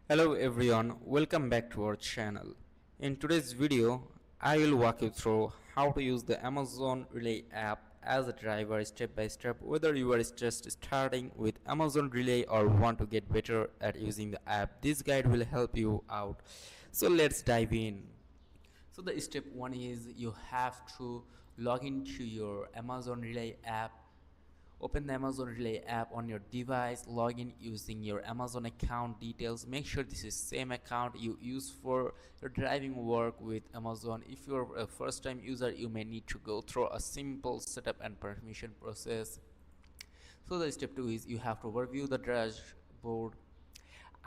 Hello everyone, welcome back to our channel. In today's video, I will walk you through how to use the Amazon Relay app as a driver step by step, whether you are just starting with Amazon Relay or want to get better at using the app. This guide will help you out. So let's dive in. So the step one is you have to log into your Amazon Relay app. Open the Amazon Relay app on your device, log in using your Amazon account details. Make sure this is same account you use for your driving work with Amazon. If you're a first time user, you may need to go through a simple setup and permission process. So the step 2 is you have to overview the dashboard.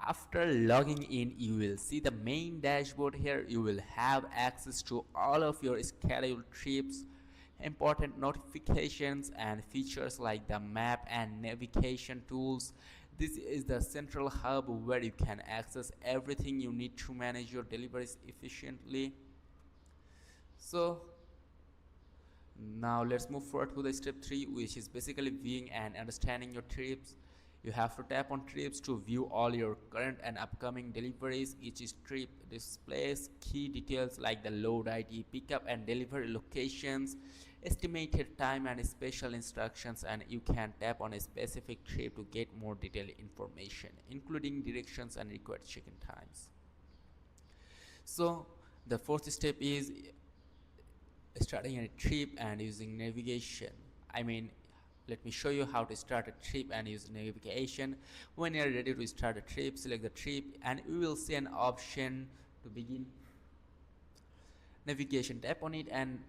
After logging in, you will see the main dashboard. Here you will have access to all of your scheduled trips, important notifications and features like the map and navigation tools. This is the central hub where you can access everything you need to manage your deliveries efficiently. So now let's move forward to the step 3, which is basically viewing and understanding your trips. You have to tap on trips to view all your current and upcoming deliveries. Each trip displays key details like the load ID, pickup and delivery locations, estimated time and special instructions, and you can tap on a specific trip to get more detailed information, including directions and required check-in times. So the fourth step is starting a trip and using navigation. Let me show you how to start a trip and use navigation. When you're ready to start a trip, select the trip and you will see an option to begin navigation. Tap on it and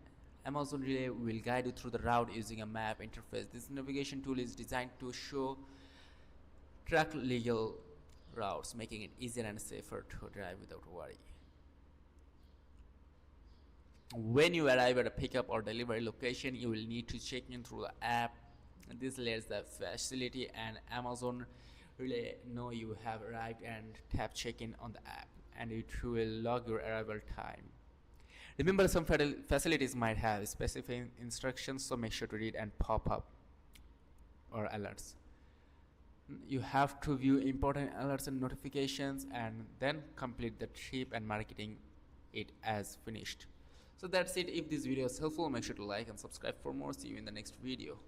Amazon Relay will guide you through the route using a map interface. This navigation tool is designed to show track legal routes, making it easier and safer to drive without worry. When you arrive at a pickup or delivery location, you will need to check in through the app. This lets the facility and Amazon Relay know you have arrived and tap check-in on the app, and it will log your arrival time. Remember, some facilities might have specific instructions, so make sure to read and pop up or alerts. You have to view important alerts and notifications and then complete the trip and marketing it as finished. So that's it. If this video is helpful, make sure to like and subscribe for more. See you in the next video.